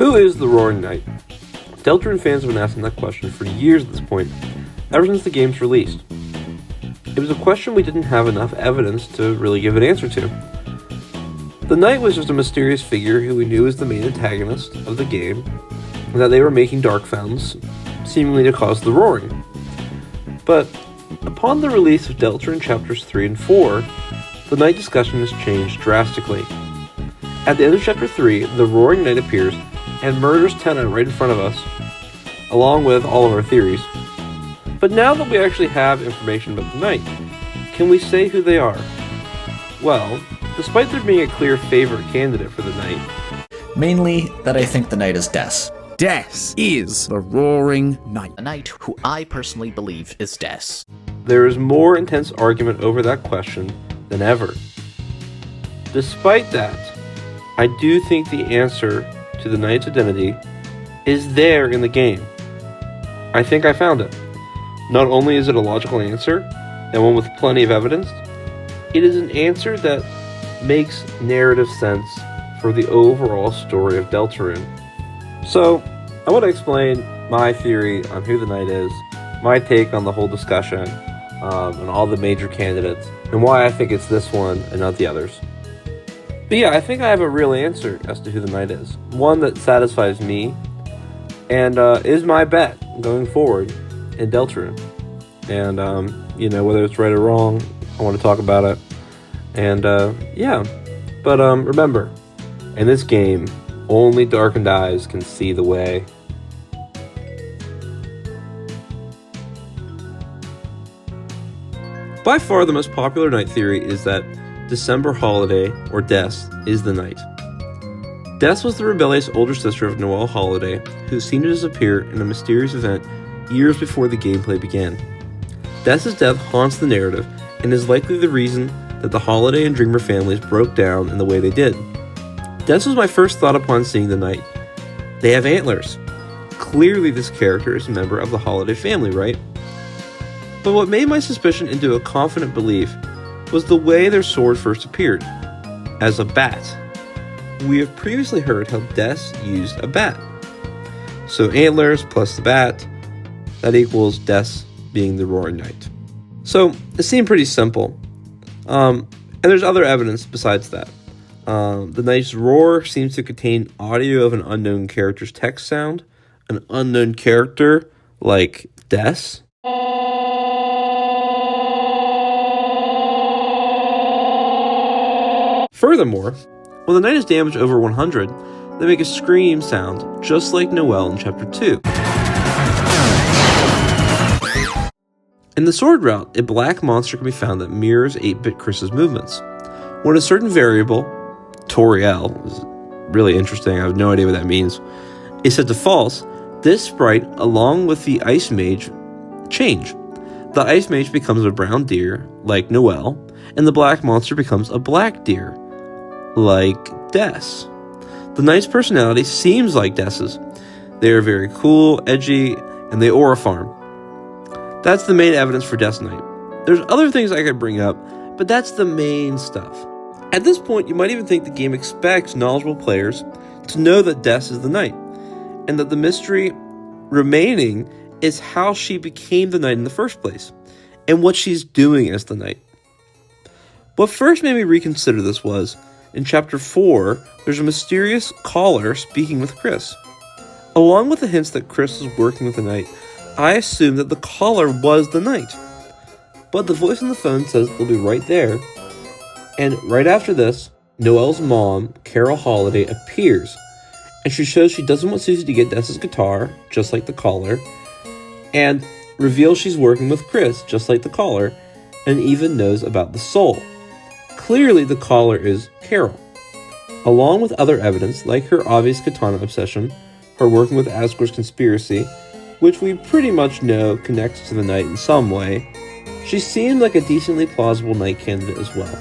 Who is the Roaring Knight? Deltarune fans have been asking that question for years at this point, ever since the game's released. It was a question we didn't have enough evidence to really give an answer to. The Knight was just a mysterious figure who we knew was the main antagonist of the game, and that they were making dark fountains, seemingly to cause the roaring. But upon the release of Deltarune Chapters 3 and 4, the Knight discussion has changed drastically. At the end of Chapter 3, the Roaring Knight appears and murders Tenna right in front of us, along with all of our theories. But now that we actually have information about the Knight, can we say who they are? Well, despite there being a clear favorite candidate for the Knight, mainly that I think the Knight is Des. Des is the Roaring Knight. A knight who I personally believe is Des. there is more intense argument over that question than ever. Despite that, I do think the answer to the Knight's identity is there in the game. I think I found it. Not only is it a logical answer, and one with plenty of evidence, it is an answer that makes narrative sense for the overall story of Deltarune. So, I want to explain my theory on who the Knight is, my take on the whole discussion, and all the major candidates, and why I think it's this one and not the others. But yeah, I think I have a real answer as to who the Knight is. One that satisfies me, and is my bet going forward in Deltarune. And, whether it's right or wrong, I want to talk about it. And, yeah. But, remember, in this game, only darkened eyes can see the way. By far the most popular Knight theory is that December Holiday, or Des, is the Knight. Des was the rebellious older sister of Noelle Holiday, who seemed to disappear in a mysterious event years before the gameplay began. Des's death haunts the narrative, and is likely the reason that the Holiday and Dreamer families broke down in the way they did. Des was my first thought upon seeing the Knight. They have antlers. Clearly this character is a member of the Holiday family, right? But what made my suspicion into a confident belief was the way their sword first appeared, as a bat. We have previously heard how Des used a bat. So antlers plus the bat, that equals Des being the Roaring Knight. So it seemed pretty simple. And there's other evidence besides that. The Knight's roar seems to contain audio of an unknown character's text sound, an unknown character like Des. Furthermore, when the Knight is damaged over 100, they make a scream sound, just like Noelle in Chapter 2. In the sword route, a black monster can be found that mirrors 8-bit Chris's movements. When a certain variable, Toriel, is really interesting, I have no idea what that means, is set to false, this sprite, along with the Ice Mage, change. The Ice Mage becomes a brown deer, like Noelle, and the black monster becomes a black deer, like Des. The Knight's personality seems like Des's. They are very cool, edgy, and they aura farm. That's the main evidence for Des Knight. There's other things I could bring up, but that's the main stuff. At this point, you might even think the game expects knowledgeable players to know that Des is the Knight, and that the mystery remaining is how she became the Knight in the first place, and what she's doing as the Knight. What first made me reconsider this was, in Chapter 4, there's a mysterious caller speaking with Chris. Along with the hints that Chris is working with the Knight, I assumed that the caller was the Knight. But the voice on the phone says they'll be right there, and right after this, Noelle's mom, Carol Holiday, appears, and she shows she doesn't want Susie to get Des's guitar, just like the caller, and reveals she's working with Chris, just like the caller, and even knows about the soul. Clearly the caller is Carol. Along with other evidence, like her obvious katana obsession, her working with Asgore's conspiracy, which we pretty much know connects to the Knight in some way, she seemed like a decently plausible Knight candidate as well.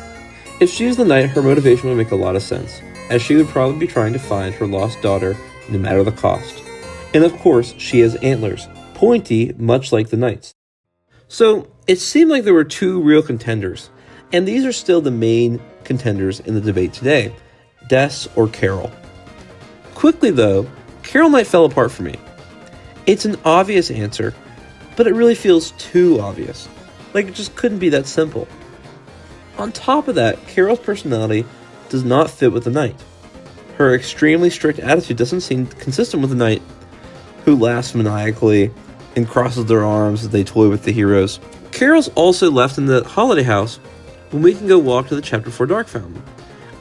If she's the Knight, her motivation would make a lot of sense, as she would probably be trying to find her lost daughter no matter the cost. And of course, she has antlers, pointy, much like the Knight's. So, it seemed like there were two real contenders, and these are still the main contenders in the debate today, Des or Carol. Quickly though, Carol Knight fell apart for me. It's an obvious answer, but it really feels too obvious. Like it just couldn't be that simple. On top of that, Carol's personality does not fit with the knight. Her extremely strict attitude doesn't seem consistent with the knight, who laughs maniacally and crosses their arms as they toy with the heroes. Carol's also left in the holiday house when we can go walk to the Chapter 4 Dark Fountain.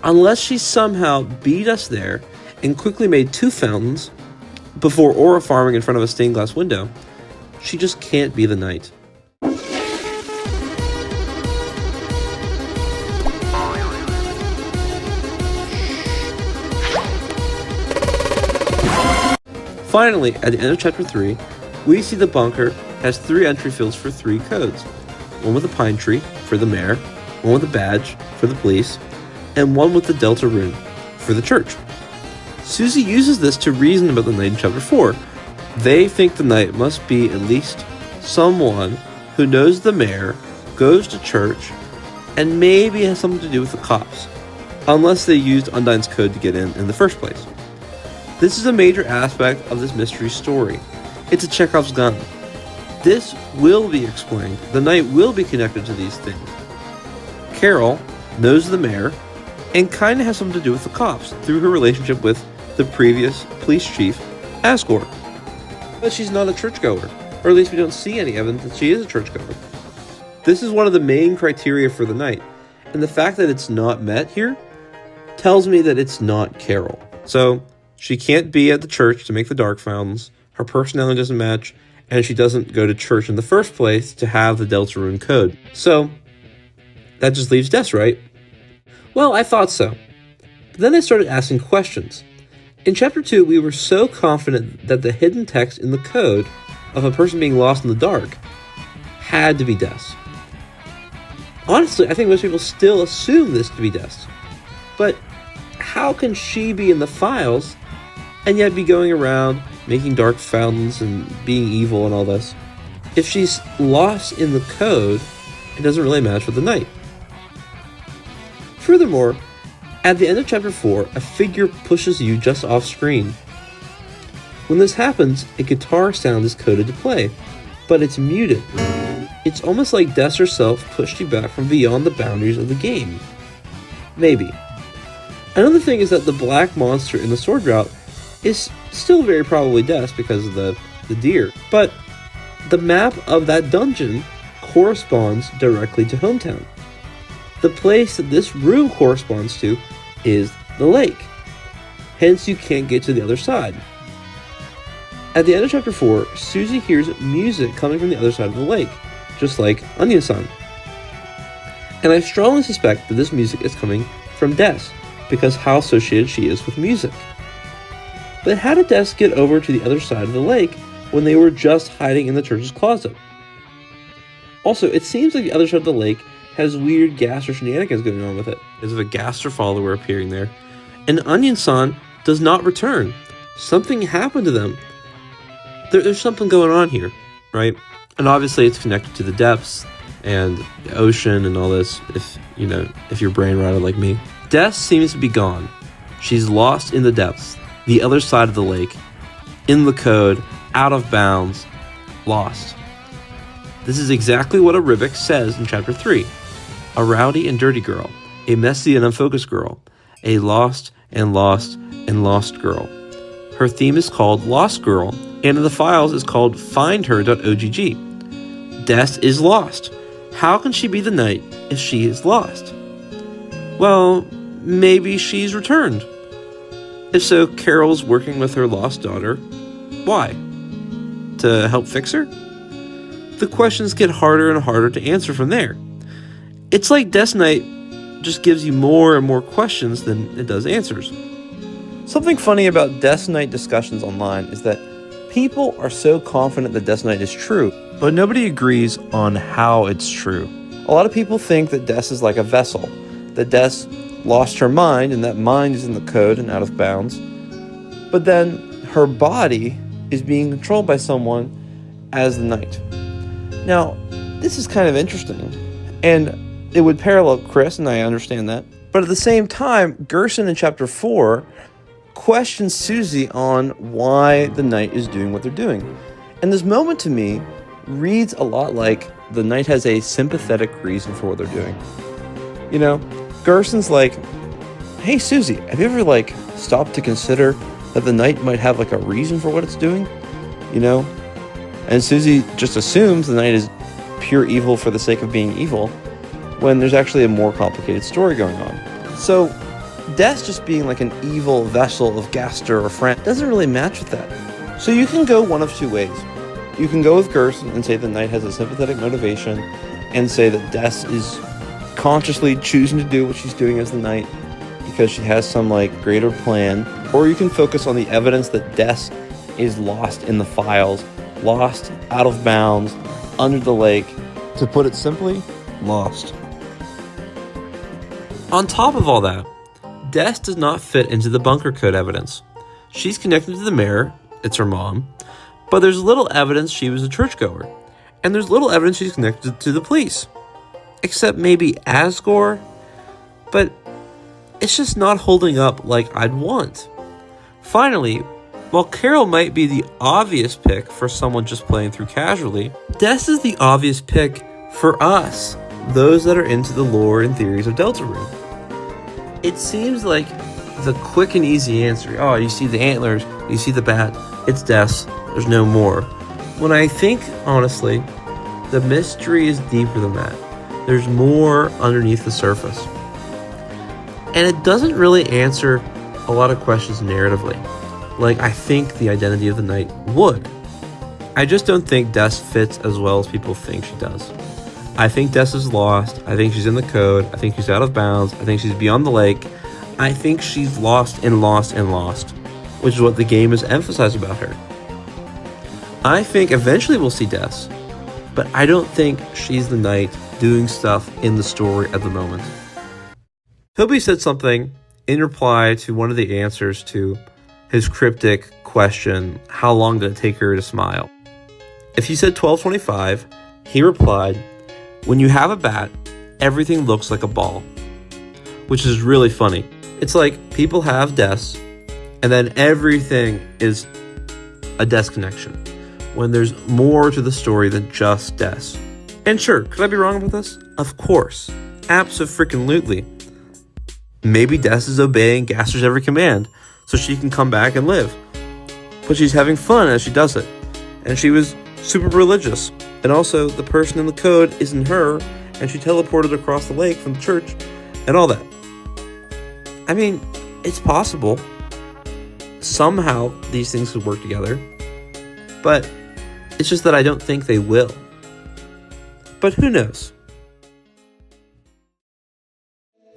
Unless she somehow beat us there and quickly made 2 fountains before aura farming in front of a stained glass window, she just can't be the knight. Finally, at the end of Chapter 3, we see the bunker has 3 entry fields for 3 codes. One with a pine tree, for the mayor, one with a badge, for the police, and one with the Deltarune, for the church. Susie uses this to reason about the knight in Chapter 4. They think the knight must be at least someone who knows the mayor, goes to church, and maybe has something to do with the cops, unless they used Undyne's code to get in the first place. This is a major aspect of this mystery story. It's a Chekhov's gun. This will be explained. The knight will be connected to these things. Carol knows the mayor and kind of has something to do with the cops through her relationship with the previous police chief, Asgore. But she's not a churchgoer, or at least we don't see any evidence that she is a churchgoer. This is one of the main criteria for the knight, and the fact that it's not met here tells me that it's not Carol. So, she can't be at the church to make the dark fountains, her personality doesn't match, and she doesn't go to church in the first place to have the Deltarune code. So, that just leaves Des, right? Well, I thought so. But then I started asking questions. In Chapter 2, we were so confident that the hidden text in the code of a person being lost in the dark had to be Des. Honestly, I think most people still assume this to be Des. But how can she be in the files and yet be going around making dark fountains and being evil and all this? If she's lost in the code, it doesn't really match with the knight. Furthermore, at the end of Chapter 4, a figure pushes you just off screen. When this happens, a guitar sound is coded to play, but it's muted. It's almost like Des herself pushed you back from beyond the boundaries of the game. Maybe. Another thing is that the black monster in the sword route is still very probably Des because of the deer, but the map of that dungeon corresponds directly to Hometown. The place that this room corresponds to is the lake. Hence, you can't get to the other side. At the end of Chapter 4, Susie hears music coming from the other side of the lake, just like Onion-san. And I strongly suspect that this music is coming from Des, because how associated she is with music. But how did Des get over to the other side of the lake when they were just hiding in the church's closet? Also, it seems like the other side of the lake has weird Gaster shenanigans going on with it. There's a Gaster follower appearing there. And Onion-san does not return. Something happened to them. There's something going on here, right? And obviously it's connected to the depths and the ocean and all this, if you're brain rotted like me. Des seems to be gone. She's lost in the depths, the other side of the lake, in the code, out of bounds, lost. This is exactly what a Rivik says in Chapter 3. A rowdy and dirty girl, a messy and unfocused girl, a lost and lost and lost girl. Her theme is called Lost Girl, and in the files is called findher.ogg. Des is lost. How can she be the knight if she is lost? Well, maybe she's returned. If so, Carol's working with her lost daughter. Why? To help fix her? The questions get harder and harder to answer from there. It's like Death Knight just gives you more and more questions than it does answers. Something funny about Death Knight discussions online is that people are so confident that Death Knight is true, but nobody agrees on how it's true. A lot of people think that Des is like a vessel, that Des lost her mind and that mind is in the code and out of bounds, but then her body is being controlled by someone as the knight. Now, this is kind of interesting, and it would parallel Chris, and I understand that, but at the same time, Gerson in Chapter 4 questions Susie on why the knight is doing what they're doing. And this moment to me reads a lot like the knight has a sympathetic reason for what they're doing. You know, Gerson's like, hey Susie, have you ever stopped to consider that the knight might have a reason for what it's doing? You know? And Susie just assumes the knight is pure evil for the sake of being evil, when there's actually a more complicated story going on. So, Des just being an evil vessel of Gaster or Fran doesn't really match with that. So you can go one of two ways. You can go with Gerson and say the knight has a sympathetic motivation, and say that Des is consciously choosing to do what she's doing as the knight because she has some greater plan. Or you can focus on the evidence that Des is lost in the files, lost out of bounds, under the lake. To put it simply, lost. On top of all that, Des does not fit into the bunker code evidence. She's connected to the mayor, it's her mom, but there's little evidence she was a churchgoer, and there's little evidence she's connected to the police. Except maybe Asgore, but it's just not holding up like I'd want. Finally, while Carol might be the obvious pick for someone just playing through casually, Des is the obvious pick for us, those that are into the lore and theories of Deltarune. It seems like the quick and easy answer, oh, you see the antlers, you see the bat, it's Des, there's no more. When I think, honestly, the mystery is deeper than that. There's more underneath the surface. And it doesn't really answer a lot of questions narratively, like I think the identity of the knight would. I just don't think Des fits as well as people think she does. I think Des is lost. I think she's in the code. I think she's out of bounds. I think she's beyond the lake. I think she's lost and lost and lost, which is what the game has emphasized about her. I think eventually we'll see Des, but I don't think she's the knight doing stuff in the story at the moment. Hobie said something in reply to one of the answers to his cryptic question, how long did it take her to smile? If he said 12:25, he replied, when you have a bat, everything looks like a ball. Which is really funny. It's like people have Des, and then everything is a Des connection, when there's more to the story than just Des. And sure, could I be wrong about this? Of course. Abso-freaking-lutely. Maybe Des is obeying Gaster's every command, so she can come back and live. But she's having fun as she does it. And she was super religious. And also, the person in the code isn't her, and she teleported across the lake from the church, and all that. I mean, it's possible. Somehow, these things could work together. But it's just that I don't think they will. But who knows?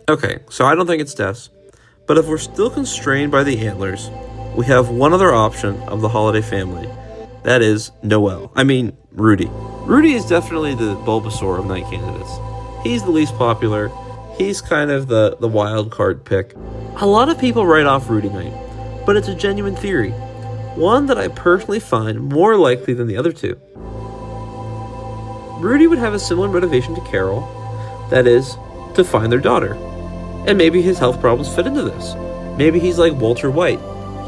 Okay, so I don't think it's Des. But if we're still constrained by the antlers, we have one other option of the holiday family. That is Rudy. Rudy is definitely the Bulbasaur of night candidates. He's the least popular. He's kind of the wild card pick. A lot of people write off Rudy Knight, but it's a genuine theory. One that I personally find more likely than the other two. Rudy would have a similar motivation to Carol, that is, to find their daughter. And maybe his health problems fit into this. Maybe he's like Walter White.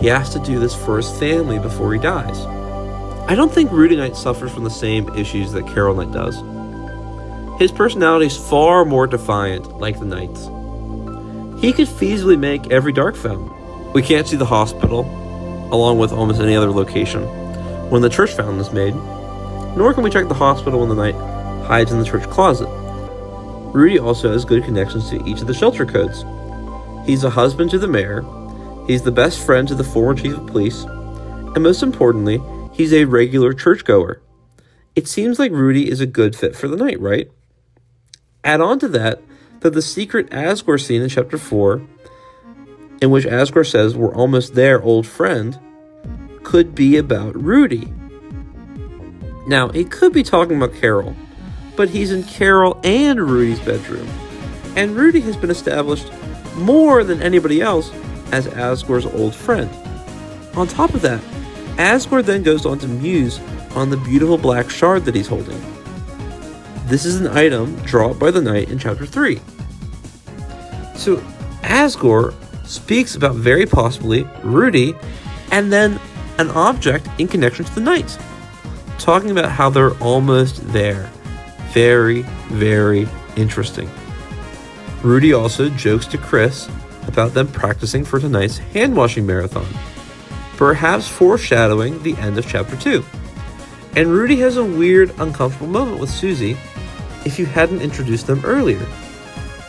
He has to do this for his family before he dies. I don't think Rudy Knight suffers from the same issues that Carol Knight does. His personality is far more defiant, like the Knight's. He could feasibly make every dark fountain. We can't see the hospital, along with almost any other location, when the church fountain is made, nor can we check the hospital when the Knight hides in the church closet. Rudy also has good connections to each of the shelter codes. He's a husband to the mayor, he's the best friend to the former chief of police, and most importantly, he's a regular churchgoer. It seems like Rudy is a good fit for the Knight, right? Add on to that the secret Asgore scene in Chapter 4, in which Asgore says, we're almost there, old friend, could be about Rudy. Now, it could be talking about Carol, but he's in Carol and Rudy's bedroom. And Rudy has been established more than anybody else as Asgore's old friend. On top of that, Asgore then goes on to muse on the beautiful black shard that he's holding. This is an item dropped by the Knight in Chapter 3. So Asgore speaks about very possibly Rudy and then an object in connection to the night, talking about how they're almost there. Very, very interesting. Rudy also jokes to Chris about them practicing for tonight's hand-washing marathon, perhaps foreshadowing the end of chapter 2. And Rudy has a weird, uncomfortable moment with Susie if you hadn't introduced them earlier,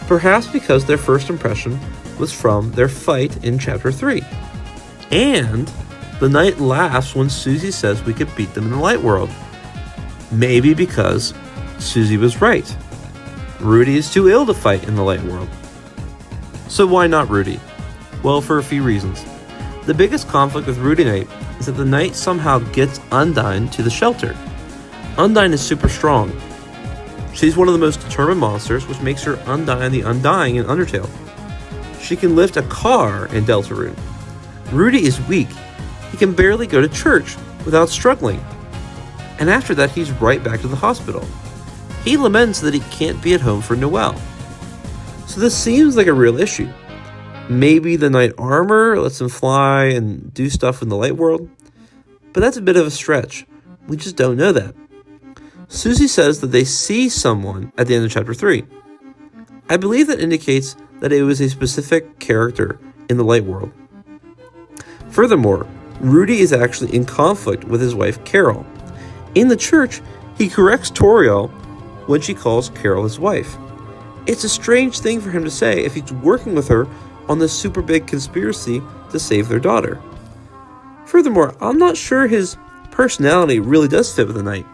perhaps because their first impression was from their fight in chapter 3. And the Knight laughs when Susie says we could beat them in the light world. Maybe because Susie was right. Rudy is too ill to fight in the light world. So why not Rudy? Well, for a few reasons. The biggest conflict with Rudy Knight is that the Knight somehow gets Undine to the shelter. Undine is super strong. She's one of the most determined monsters, which makes her Undine the Undying in Undertale. She can lift a car in Deltarune. Rudy is weak. He can barely go to church without struggling. And after that, he's right back to the hospital. He laments that he can't be at home for Noel. So this seems like a real issue. Maybe the Knight armor lets him fly and do stuff in the light world, but that's a bit of a stretch. We just don't know that. Susie says that they see someone at the end of chapter 3. I believe that indicates that it was a specific character in the light world. Furthermore, Rudy is actually in conflict with his wife Carol. In the church, he corrects Toriel when she calls Carol his wife. It's a strange thing for him to say if he's working with her on this super big conspiracy to save their daughter. Furthermore, I'm not sure his personality really does fit with the Knight.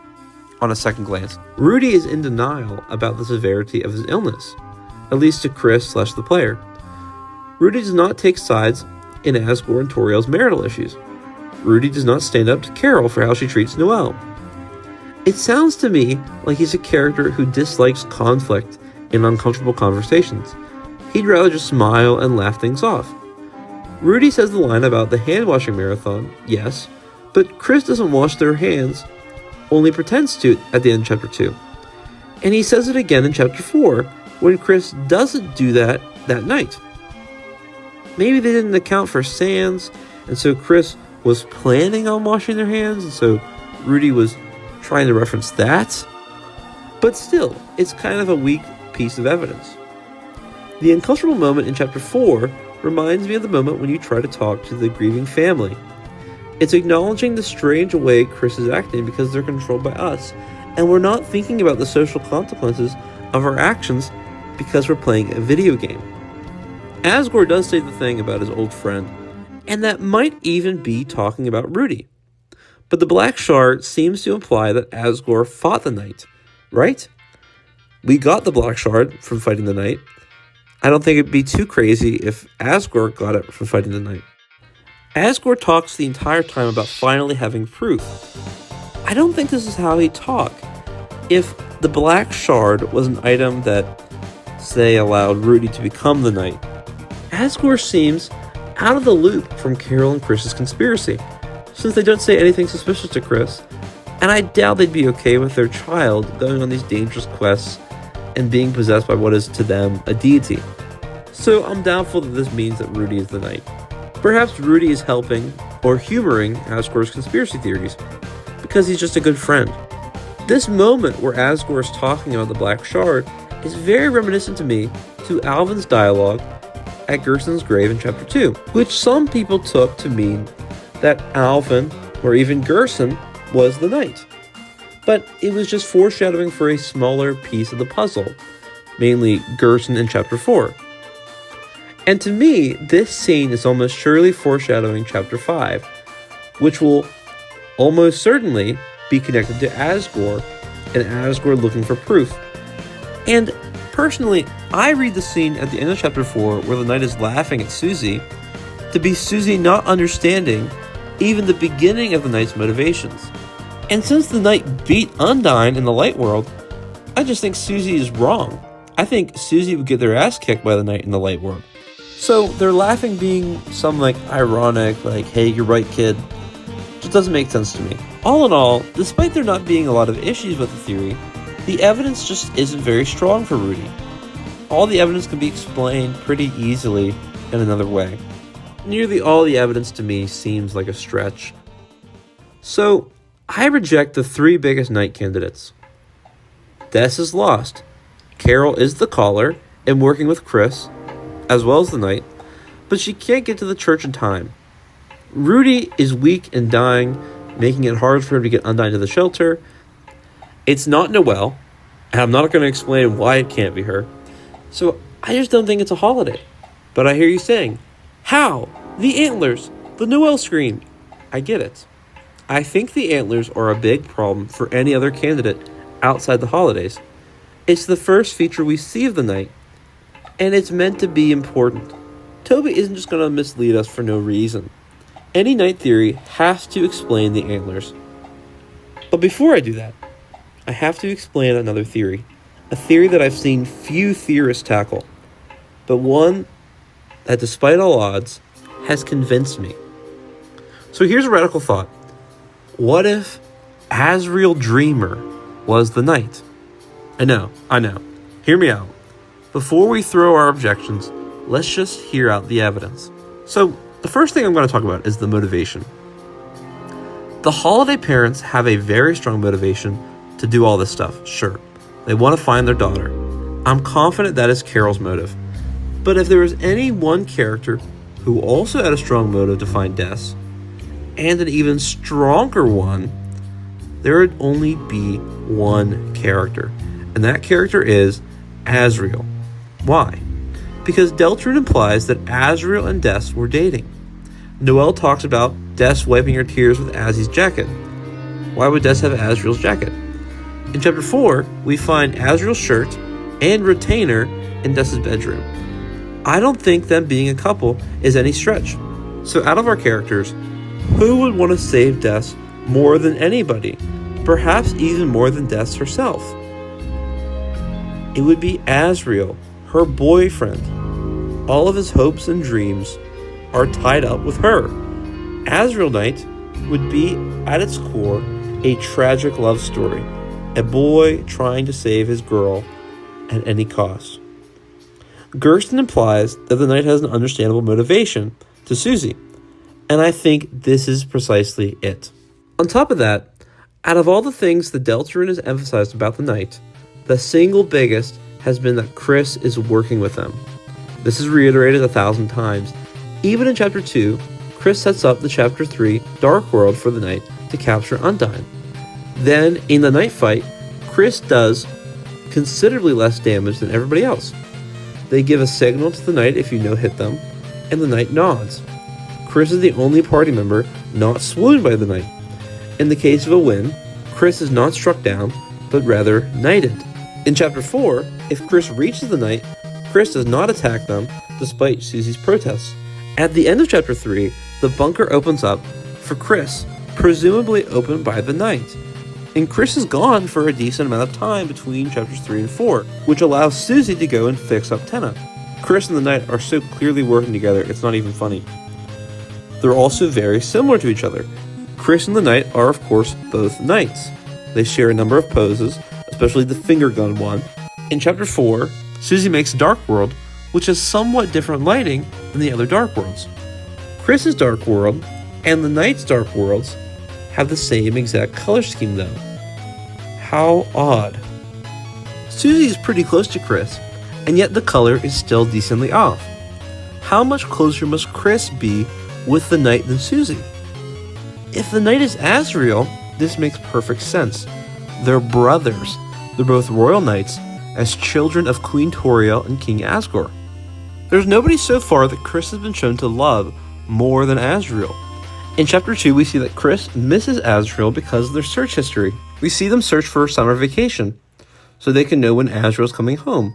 On a second glance, Rudy is in denial about the severity of his illness, at least to Chris/the player. Rudy does not take sides in Asgore and Toriel's marital issues. Rudy does not stand up to Carol for how she treats Noel. It sounds to me like he's a character who dislikes conflict in uncomfortable conversations. He'd rather just smile and laugh things off. Rudy says the line about the hand-washing marathon, yes, but Chris doesn't wash their hands, only pretends to at the end of chapter 2. And he says it again in chapter 4, when Chris doesn't do that night. Maybe they didn't account for sands, and so Chris was planning on washing their hands, and so Rudy was trying to reference that. But still, it's kind of a weak piece of evidence. The uncomfortable moment in chapter 4 reminds me of the moment when you try to talk to the grieving family. It's acknowledging the strange way Chris is acting because they're controlled by us, and we're not thinking about the social consequences of our actions because we're playing a video game. Asgore does say the thing about his old friend, and that might even be talking about Rudy. But the Black Shard seems to imply that Asgore fought the Knight, right? We got the Black Shard from fighting the Knight. I don't think it'd be too crazy if Asgore got it from fighting the Knight. Asgore talks the entire time about finally having proof. I don't think this is how he'd talk. If the Black Shard was an item that, say, allowed Rudy to become the Knight, Asgore seems out of the loop from Carol and Chris's conspiracy, since they don't say anything suspicious to Chris, and I doubt they'd be okay with their child going on these dangerous quests and being possessed by what is to them a deity. So I'm doubtful that this means that Rudy is the Knight. Perhaps Rudy is helping or humoring Asgore's conspiracy theories, because he's just a good friend. This moment where Asgore is talking about the Black Shard is very reminiscent to me to Alvin's dialogue at Gerson's grave in chapter 2, which some people took to mean that Alvin, or even Gerson, was the Knight. But it was just foreshadowing for a smaller piece of the puzzle, mainly Gerson in chapter 4. And to me, this scene is almost surely foreshadowing chapter 5, which will almost certainly be connected to Asgore, and Asgore looking for proof. And personally, I read the scene at the end of chapter 4 where the Knight is laughing at Susie to be Susie not understanding even the beginning of the Knight's motivations. And since the Knight beat Undine in the light world, I just think Susie is wrong. I think Susie would get their ass kicked by the Knight in the light world. So their laughing being some ironic, hey, you're right, kid, just doesn't make sense to me. All in all, despite there not being a lot of issues with the theory, the evidence just isn't very strong for Rudy. All the evidence can be explained pretty easily in another way. Nearly all the evidence to me seems like a stretch. So, I reject the 3 biggest knight candidates. Des is lost. Carol is the caller and working with Chris, as well as the knight, but she can't get to the church in time. Rudy is weak and dying, making it hard for him to get Undyne to the shelter. It's not Noelle, and I'm not going to explain why it can't be her. So I just don't think it's a holiday. But I hear you saying, how? The antlers, the Noelle screen. I get it. I think the antlers are a big problem for any other candidate outside the holidays. It's the first feature we see of the night, and it's meant to be important. Toby isn't just going to mislead us for no reason. Any night theory has to explain the antlers. But before I do that, I have to explain another theory. A theory that I've seen few theorists tackle, but one that, despite all odds, has convinced me. So here's a radical thought. What if Asriel Dreamer was the knight? I know. Hear me out. Before we throw our objections, let's just hear out the evidence. So, the first thing I'm going to talk about is the motivation. The holiday parents have a very strong motivation to do all this stuff, sure. They want to find their daughter. I'm confident that is Carol's motive. But if there was any one character who also had a strong motive to find Des, and an even stronger one, there would only be one character. And that character is Asriel. Why? Because Deltarune implies that Asriel and Des were dating. Noelle talks about Des wiping her tears with Azzy's jacket. Why would Des have Asriel's jacket? In chapter 4, we find Asriel's shirt and retainer in Des's bedroom. I don't think them being a couple is any stretch. So out of our characters, who would want to save Des more than anybody? Perhaps even more than Des herself. It would be Asriel, her boyfriend. All of his hopes and dreams are tied up with her. Asriel Knight would be, at its core, a tragic love story. A boy trying to save his girl at any cost. Gersten implies that the knight has an understandable motivation to Susie, and I think this is precisely it. On top of that, out of all the things that Deltarune has emphasized about the knight, the single biggest has been that Chris is working with them. This is reiterated 1,000 times. Even in Chapter 2, Chris sets up the Chapter 3 Dark World for the knight to capture Undyne. Then, in the night fight, Chris does considerably less damage than everybody else. They give a signal to the knight if you no-hit them, and the knight nods. Chris is the only party member not swooned by the knight. In the case of a win, Chris is not struck down, but rather knighted. In Chapter 4, if Chris reaches the knight, Chris does not attack them, despite Susie's protests. At the end of Chapter 3, the bunker opens up for Chris, presumably opened by the knight. And Chris is gone for a decent amount of time between Chapters 3 and 4, which allows Susie to go and fix up Tenna. Chris and the knight are so clearly working together, it's not even funny. They're also very similar to each other. Chris and the knight are, of course, both knights. They share a number of poses, especially the finger gun one. In Chapter 4, Susie makes a Dark World, which has somewhat different lighting than the other Dark Worlds. Chris's Dark World and the knight's Dark Worlds have the same exact color scheme though. How odd. Susie is pretty close to Chris, and yet the color is still decently off. How much closer must Chris be with the knight than Susie? If the knight is Asriel, this makes perfect sense. They're brothers. They're both royal knights, as children of Queen Toriel and King Asgore. There's nobody so far that Chris has been shown to love more than Asriel. In Chapter 2, we see that Chris misses Asriel because of their search history. We see them search for summer vacation, so they can know when Asriel's coming home.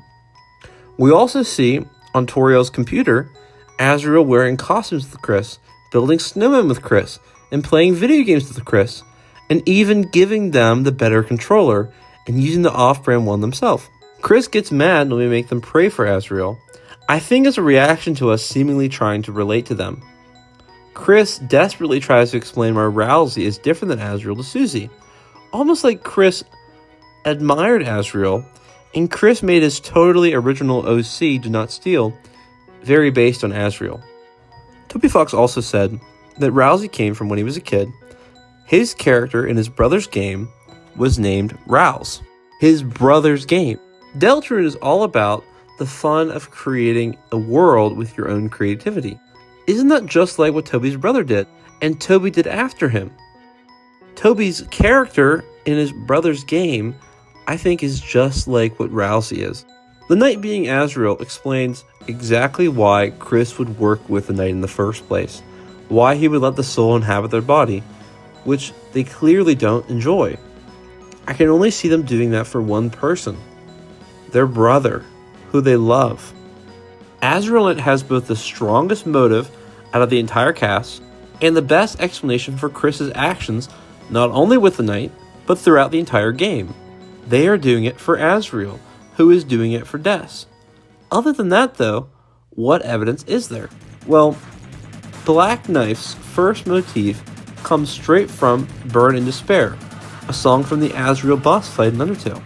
We also see, on Toriel's computer, Asriel wearing costumes with Chris, building snowmen with Chris, and playing video games with Chris, and even giving them the better controller and using the off-brand one themselves. Chris gets mad when we make them pray for Asriel. I think it's a reaction to us seemingly trying to relate to them. Chris desperately tries to explain why Rousey is different than Asriel to Susie. Almost like Chris admired Asriel, and Chris made his totally original OC, Do Not Steal, very based on Asriel. Toby Fox also said that Rousey came from when he was a kid. His character in his brother's game was named Rouse. His brother's game. Deltarune is all about the fun of creating a world with your own creativity. Isn't that just like what Toby's brother did? And Toby did after him. Toby's character in his brother's game, I think, is just like what Rousey is. The knight being Asriel explains exactly why Chris would work with the knight in the first place, why he would let the soul inhabit their body, which they clearly don't enjoy. I can only see them doing that for one person, their brother, who they love. Asriel has both the strongest motive out of the entire cast and the best explanation for Chris's actions, not only with the knight, but throughout the entire game. They are doing it for Asriel, who is doing it for Des. Other than that, though, what evidence is there? Well, Black Knife's first motif comes straight from Burn in Despair, a song from the Asriel boss fight in Undertale.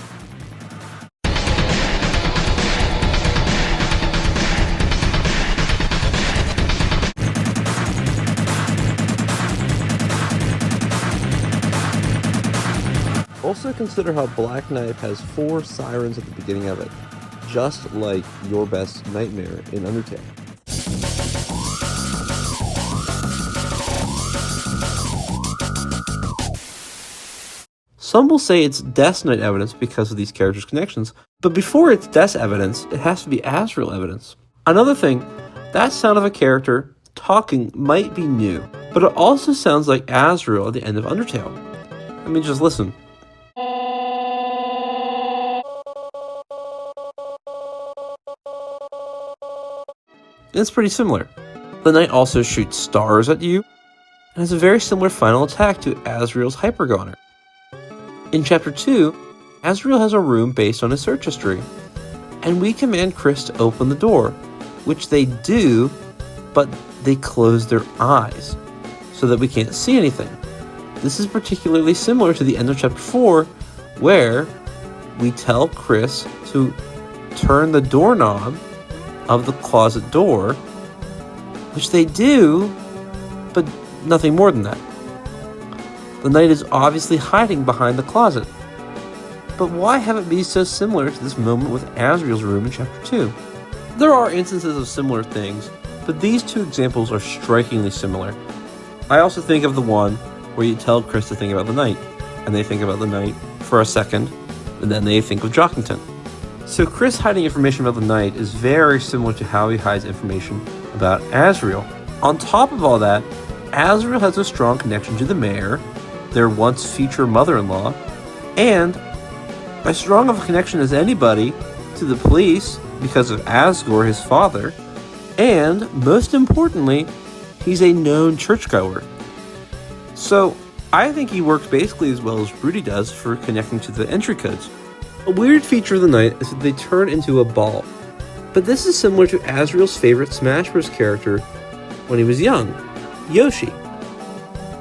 Also consider how Black Knife has 4 sirens at the beginning of it, just like your best nightmare in Undertale. Some will say it's Death Knight evidence because of these characters' connections, but before it's Death evidence, it has to be Asriel evidence. Another thing, that sound of a character talking might be new, but it also sounds like Asriel at the end of Undertale. I mean, just listen. It's pretty similar. The knight also shoots stars at you, and has a very similar final attack to Asriel's Hypergoner. In Chapter 2, Asriel has a room based on his search history, and we command Chris to open the door, which they do, but they close their eyes, so that we can't see anything. This is particularly similar to the end of Chapter 4, where we tell Chris to turn the doorknob of the closet door, which they do, but nothing more than that. The knight is obviously hiding behind the closet. But why have it be so similar to this moment with Asriel's room in Chapter 2? There are instances of similar things, but these 2 examples are strikingly similar. I also think of the one where you tell Chris to think about the knight, and they think about the knight for a second, and then they think of Jockington. So Chris hiding information about the knight is very similar to how he hides information about Asriel. On top of all that, Asriel has a strong connection to the mayor, their once future mother-in-law, and as strong of a connection as anybody to the police because of Asgore, his father, and most importantly, he's a known churchgoer. So I think he works basically as well as Rudy does for connecting to the entry codes. A weird feature of the knight is that they turn into a ball, but this is similar to Asriel's favorite Smash Bros. Character when he was young, Yoshi.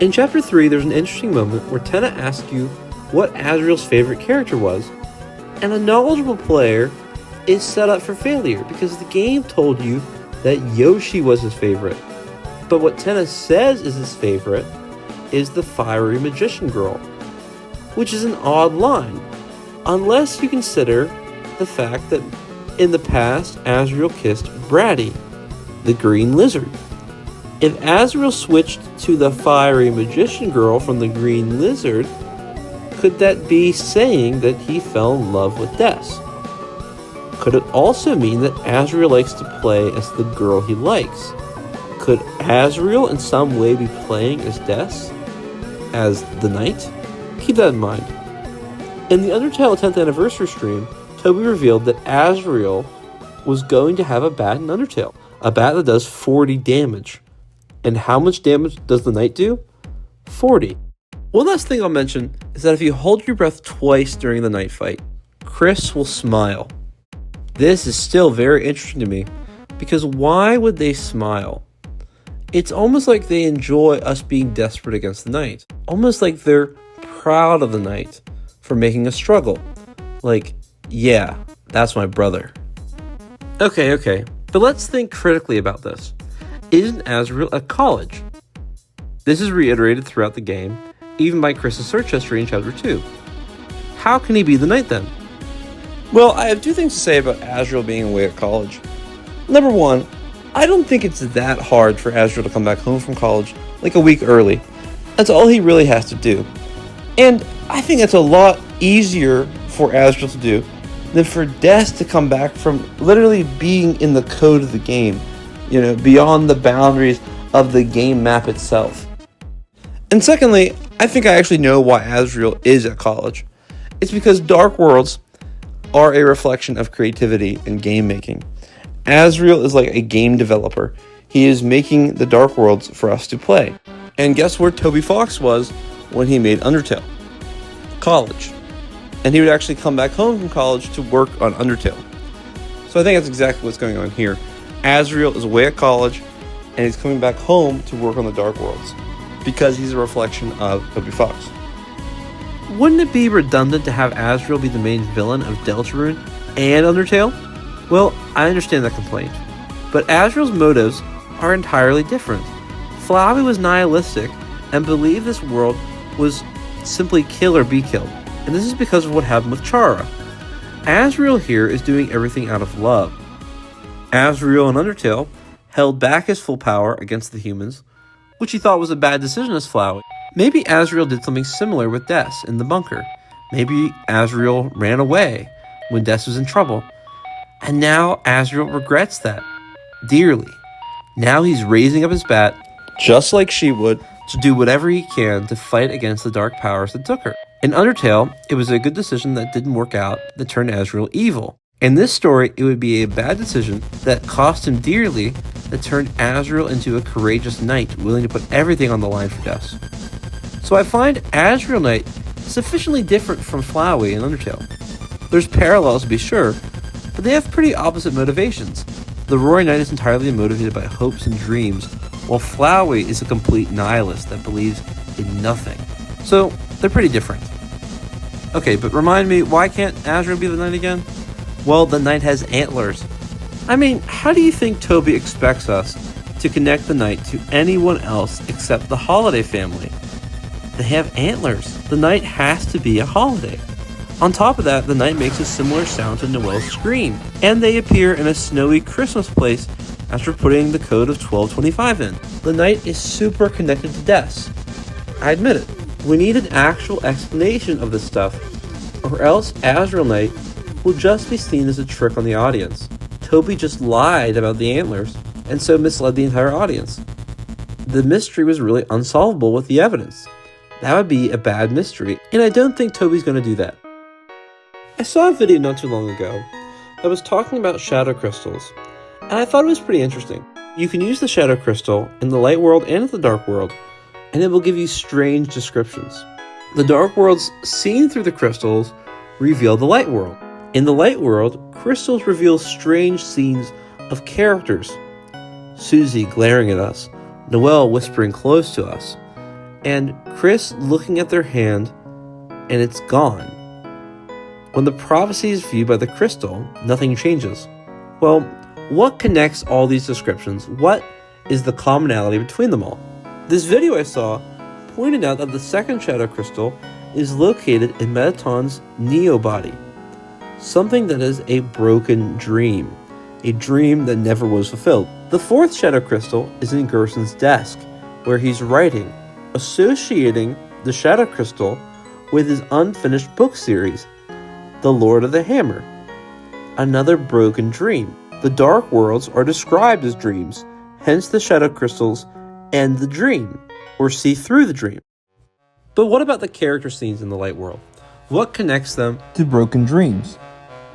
In Chapter 3, there's an interesting moment where Tenna asks you what Asriel's favorite character was, and a knowledgeable player is set up for failure because the game told you that Yoshi was his favorite. But what Tenna says is his favorite is the fiery magician girl, which is an odd line, unless you consider the fact that in the past Asriel kissed Bratty, the green lizard. If Asriel switched to the fiery magician girl from the green lizard, could that be saying that he fell in love with Des? Could it also mean that Asriel likes to play as the girl he likes? Could Asriel in some way be playing as Des? As the knight? Keep that in mind. In the Undertale 10th anniversary stream, Toby revealed that Asriel was going to have a bat in Undertale, a bat that does 40 damage. And how much damage does the knight do? 40. One last thing I'll mention is that if you hold your breath twice during the knight fight, Chris will smile. This is still very interesting to me, because why would they smile? It's almost like they enjoy us being desperate against the knight. Almost like they're proud of the knight for making a struggle. Like, yeah, that's my brother. Okay. But let's think critically about this. Isn't Azrael a college? This is reiterated throughout the game, even by Chris's search history in Chapter 2. How can he be the knight then? Well, I have two things to say about Azrael being away at college. Number one, I don't think it's that hard for Azrael to come back home from college like a week early. That's all he really has to do. And I think it's a lot easier for Azrael to do than for Des to come back from literally being in the code of the game, beyond the boundaries of the game map itself. And secondly, I think I actually know why Azrael is at college. It's because Dark Worlds are a reflection of creativity and game making. Azrael is like a game developer. He is making the Dark Worlds for us to play. And guess where Toby Fox was when he made Undertale? College. And he would actually come back home from college to work on Undertale. So I think that's exactly what's going on here. Azrael is away at college, and he's coming back home to work on the Dark Worlds, because he's a reflection of Toby Fox. Wouldn't it be redundant to have Azrael be the main villain of Deltarune and Undertale? Well, I understand that complaint, but Azrael's motives are entirely different. Flowey was nihilistic and believed this world was simply kill or be killed, and this is because of what happened with Chara. Azrael here is doing everything out of love. Azrael in Undertale held back his full power against the humans, which he thought was a bad decision as Flowey. Maybe Azrael did something similar with Des in the bunker. Maybe Azrael ran away when Des was in trouble. And now Azrael regrets that dearly. Now he's raising up his bat, just like she would, to do whatever he can to fight against the dark powers that took her. In Undertale, it was a good decision that didn't work out that turned Azrael evil. In this story, it would be a bad decision that cost him dearly that turned Azrael into a courageous knight willing to put everything on the line for Des. So I find Azrael Knight sufficiently different from Flowey in Undertale. There's parallels to be sure, but they have pretty opposite motivations. The Roaring Knight is entirely motivated by hopes and dreams, while Flowey is a complete nihilist that believes in nothing. So they're pretty different. Okay, but remind me, why can't Azrael be the knight again? Well, the knight has antlers. I mean, how do you think Toby expects us to connect the knight to anyone else except the Holiday family? They have antlers. The knight has to be a Holiday. On top of that, the knight makes a similar sound to Noelle's scream, and they appear in a snowy Christmas place after putting the code of 1225 in. The knight is super connected to Des. I admit it. We need an actual explanation of this stuff, or else Azrael Knight will just be seen as a trick on the audience. Toby just lied about the antlers, and so misled the entire audience. The mystery was really unsolvable with the evidence. That would be a bad mystery, and I don't think Toby's going to do that. I saw a video not too long ago that was talking about shadow crystals, and I thought it was pretty interesting. You can use the shadow crystal in the light world and the dark world, and it will give you strange descriptions. The dark worlds seen through the crystals reveal the light world. In the light world, crystals reveal strange scenes of characters. Susie glaring at us, Noelle whispering close to us, and Chris looking at their hand, and it's gone. When the prophecy is viewed by the crystal, nothing changes. Well, what connects all these descriptions? What is the commonality between them all? This video I saw pointed out that the second shadow crystal is located in Metaton's Neo body, something that is a broken dream, a dream that never was fulfilled. The fourth shadow crystal is in Gerson's desk, where he's writing, associating the shadow crystal with his unfinished book series, The Lord of the Hammer, another broken dream. The dark worlds are described as dreams, hence the shadow crystals end the dream, or see through the dream. But what about the character scenes in the light world? What connects them to broken dreams?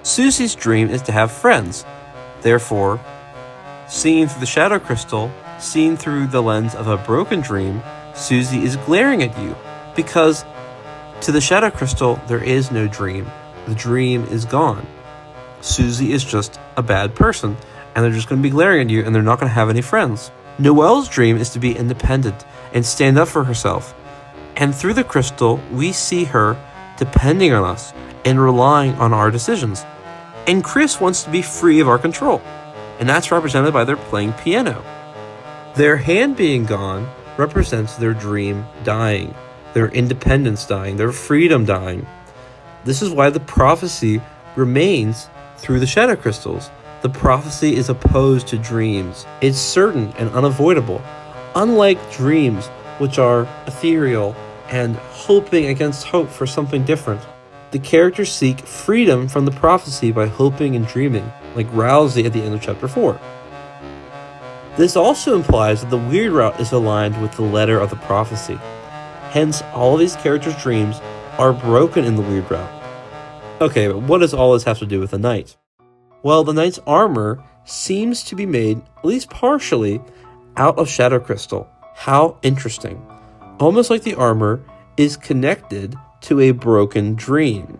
Susie's dream is to have friends. Therefore, seeing through the shadow crystal, seen through the lens of a broken dream, Susie is glaring at you, because to the shadow crystal, there is no dream. The dream is gone. Susie is just a bad person, and they're just going to be glaring at you, and they're not going to have any friends. Noelle's dream is to be independent and stand up for herself. And through the crystal, we see her depending on us and relying on our decisions. And Chris wants to be free of our control. and that's represented by their playing piano. Their hand being gone represents their dream dying, their independence dying, their freedom dying. This is why the prophecy remains through the shadow crystals. The prophecy is opposed to dreams. It's certain and unavoidable, unlike dreams, which are ethereal and hoping against hope for something different. The characters seek freedom from the prophecy by hoping and dreaming, like Rousey at the end of chapter 4. This also implies that the weird route is aligned with the letter of the prophecy. Hence, all of these characters' dreams are broken in the weird route. Okay, but what does all this have to do with the knight? Well, the knight's armor seems to be made, at least partially, out of shadow crystal. How interesting. Almost like the armor is connected to a broken dream.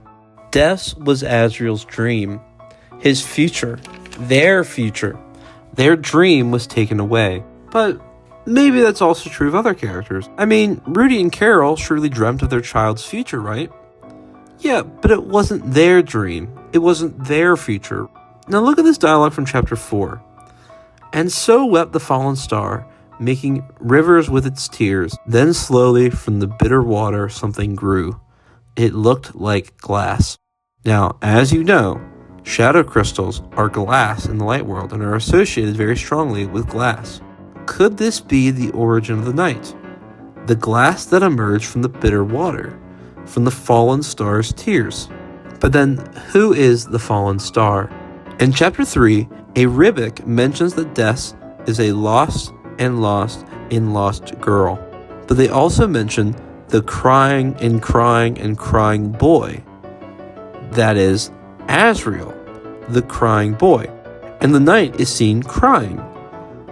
Death was Azriel's dream. His future. Their future. Their dream was taken away. But maybe that's also true of other characters. I mean, Rudy and Carol surely dreamt of their child's future, right? Yeah, but it wasn't their dream. It wasn't their future. Now look at this dialogue from chapter 4. And so wept the fallen star, making rivers with its tears. Then slowly from the bitter water something grew. It looked like glass. Now, as you know, shadow crystals are glass in the light world and are associated very strongly with glass. Could this be the origin of the night? The glass that emerged from the bitter water, from the fallen star's tears. But then, who is the fallen star? In chapter 3, a Ribic mentions that Des is a lost girl. But they also mention the crying and crying and crying boy. That is Azriel, the crying boy. And the knight is seen crying.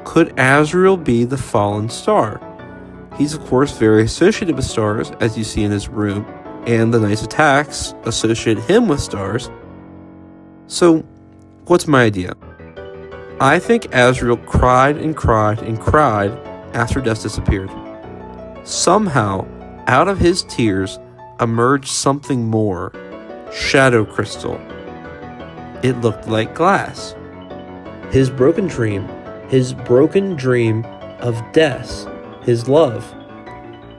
Could Azriel be the fallen star? He's of course very associated with stars, as you see in his room, and the knight's attacks associate him with stars. So, what's my idea? I think Azriel cried and cried and cried after Des disappeared. Somehow, out of his tears emerged something more. Shadow crystal. It looked like glass. His broken dream of Des, his love,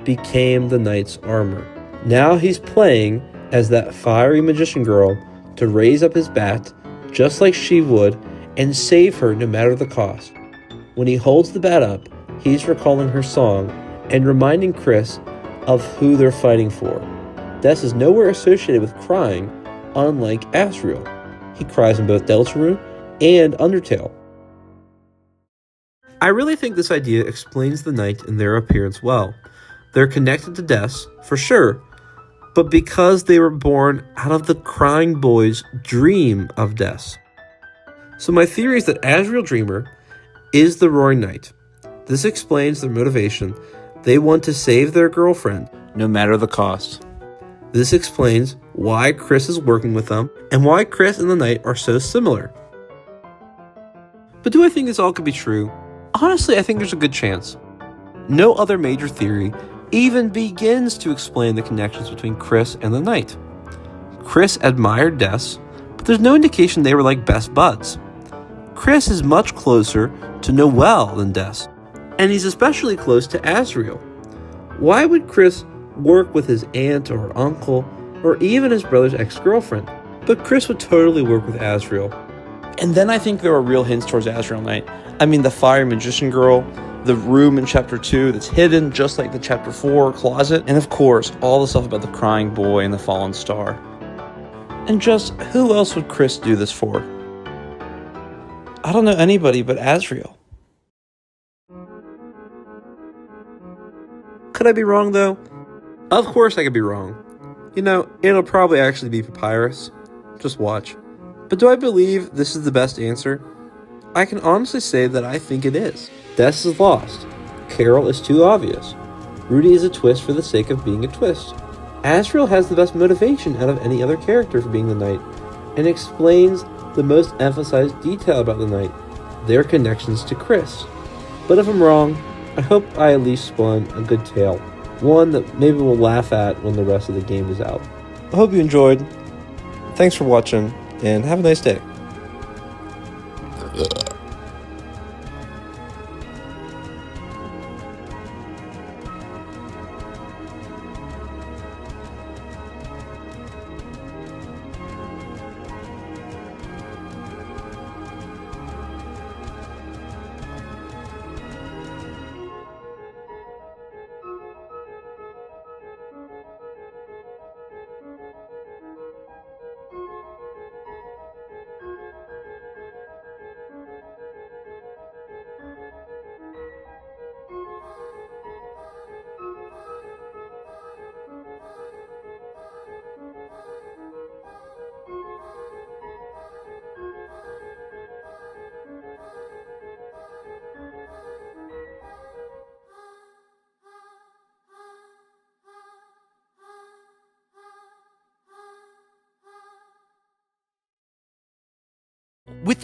became the knight's armor. Now he's playing as that fiery magician girl to raise up his bat just like she would and save her no matter the cost. When he holds the bat up, he's recalling her song and reminding Chris of who they're fighting for. Des is nowhere associated with crying, unlike Azriel. He cries in both Deltarune and Undertale. I really think this idea explains the knight and their appearance well. They're connected to Des, for sure, but because they were born out of the crying boy's dream of Des. So my theory is that Azriel Dreamer is the Roaring Knight. This explains their motivation. They want to save their girlfriend, no matter the cost. This explains why Chris is working with them, and why Chris and the Knight are so similar. But do I think this all could be true? Honestly, I think there's a good chance. No other major theory even begins to explain the connections between Chris and the Knight. Chris admired Des, but there's no indication they were like best buds. Chris is much closer to Noelle than Des, and he's especially close to Azriel. Why would Chris work with his aunt or uncle, or even his brother's ex-girlfriend? But Chris would totally work with Azriel. And then I think there are real hints towards Azriel Knight. I mean, the fire magician girl, the room in chapter 2 that's hidden just like the chapter 4 closet, and of course, all the stuff about the crying boy and the fallen star. And just who else would Chris do this for? I don't know anybody but Azriel. Could I be wrong though? Of course I could be wrong. You know, it'll probably actually be Papyrus. Just watch. But do I believe this is the best answer? I can honestly say that I think it is. Des is lost. Carol is too obvious. Rudy is a twist for the sake of being a twist. Azriel has the best motivation out of any other character for being the knight, and explains the most emphasized detail about the knight, their connections to Chris. But if I'm wrong, I hope I at least spun a good tale, one that maybe we'll laugh at when the rest of the game is out. I hope you enjoyed. Thanks for watching, and have a nice day.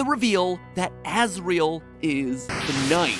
the reveal that Asriel is the knight.